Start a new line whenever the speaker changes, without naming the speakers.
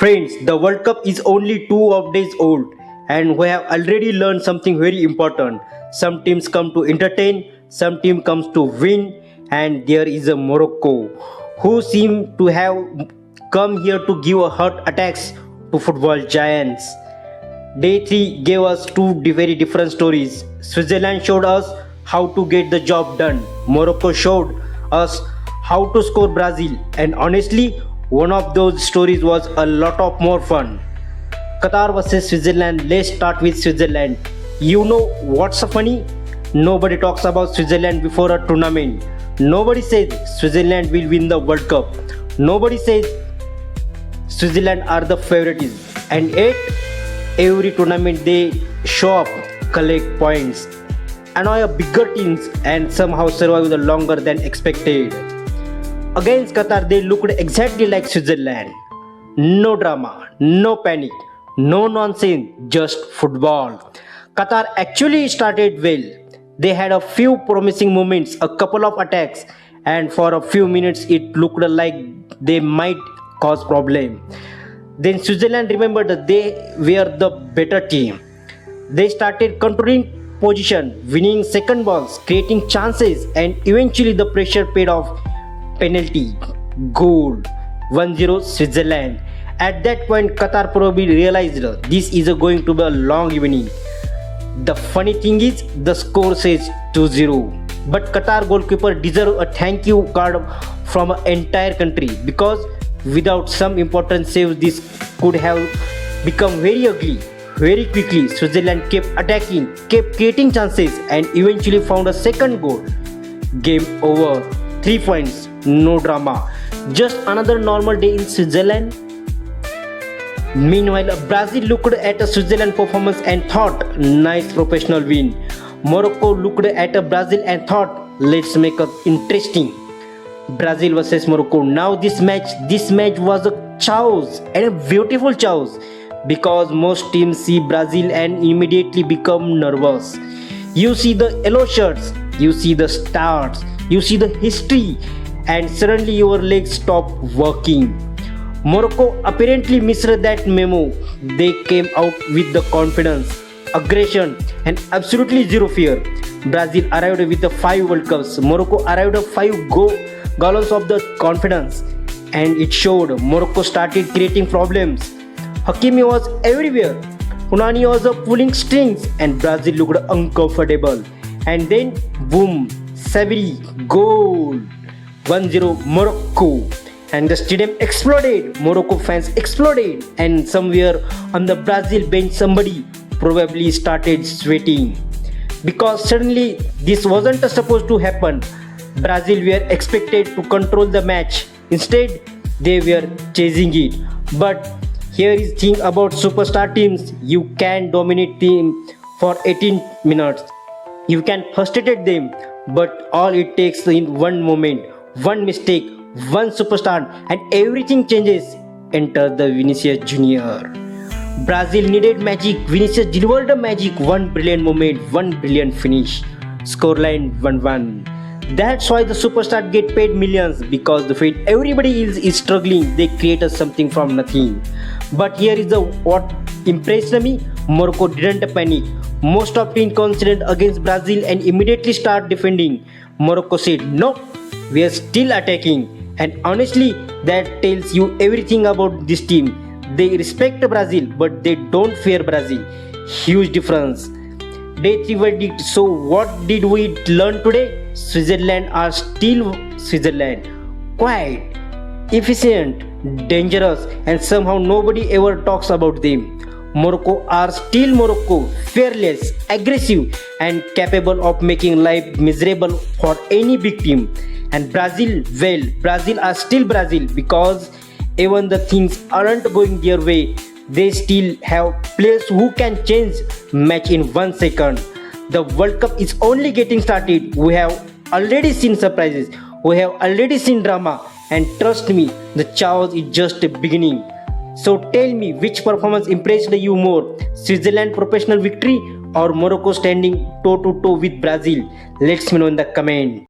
Friends, the World Cup is only 2 days old and we have already learned something very important. Some teams come to entertain, some team comes to win, and there is a Morocco who seem to have come here to give a heart attacks to football giants. Day 3 gave us very different stories. Switzerland showed us how to get the job done. Morocco showed us how to score Brazil, and honestly, one of those stories was a lot of more fun. Qatar versus Switzerland. Let's start with Switzerland. You know what's so funny? Nobody talks about Switzerland before a tournament. Nobody says Switzerland will win the World Cup. Nobody says Switzerland are the favorites. And yet, every tournament they show up, collect points, annoy bigger teams, and somehow survive the longer than expected. Against Qatar, they looked exactly like Switzerland. No drama, no panic, no nonsense, just football. Qatar actually started well. They had a few promising moments, a couple of attacks, and for a few minutes it looked like they might cause problem. Then Switzerland remembered that they were the better team. They started controlling position, winning second balls, creating chances, and eventually the pressure paid off. Penalty, goal, 1-0 Switzerland. At that point, Qatar probably realized this is going to be a long evening. The funny thing is, the score says 2-0. But Qatar goalkeeper deserves a thank you card from an entire country because without some important saves, this could have become very ugly. Very quickly, Switzerland kept attacking, kept creating chances, and eventually found a second goal. Game over. 3 points, no drama. Just another normal day in Switzerland. Meanwhile, Brazil looked at a Switzerland performance and thought, nice professional win. Morocco looked at a Brazil and thought, let's make it interesting. Brazil versus Morocco. Now this match was a chaos and a beautiful chaos because most teams see Brazil and immediately become nervous. You see the yellow shirts, you see the stars, you see the history, and suddenly your legs stop working. Morocco apparently missed that memo. They came out with the confidence, aggression, and absolutely zero fear. Brazil arrived with the 5 World Cups. Morocco arrived with 5 gallons of the confidence, and it showed. Morocco started creating problems. Hakimi was everywhere. Unani was pulling strings, and Brazil looked uncomfortable. And then, boom, Sabri, goal, 1-0 Morocco. And the stadium exploded. Morocco fans exploded, and somewhere on the Brazil bench somebody probably started sweating because suddenly this wasn't supposed to happen. Brazil were expected to control the match. Instead, they were chasing it. But here is thing about superstar teams: you can dominate them for 18 minutes. You can frustrate them, but all it takes in one moment, one mistake, one superstar, and everything changes. Enter the Vinicius Junior. Brazil needed magic. Vinicius delivered the magic. One brilliant moment, one brilliant finish. Scoreline 1-1. That's why the superstar get paid millions because the fact everybody else is struggling, they create something from nothing. But here is what impressed me. Morocco didn't panic. Most of team considered against Brazil and immediately start defending. Morocco said, no, we are still attacking. And honestly, that tells you everything about this team. They respect Brazil, but they don't fear Brazil. Huge difference. Day 3 verdict. So what did we learn today? Switzerland are still Switzerland. Quiet, efficient, dangerous, and somehow nobody ever talks about them. Morocco are still Morocco, fearless, aggressive, and capable of making life miserable for any big team. And Brazil, well, Brazil are still Brazil because even the things aren't going their way, they still have players who can change match in 1 second. The World Cup is only getting started. We have already seen surprises. We have already seen drama. And trust me, the chaos is just the beginning. So tell me, which performance impressed you more? Switzerland professional victory or Morocco standing toe to toe with Brazil? Let me know in the comment.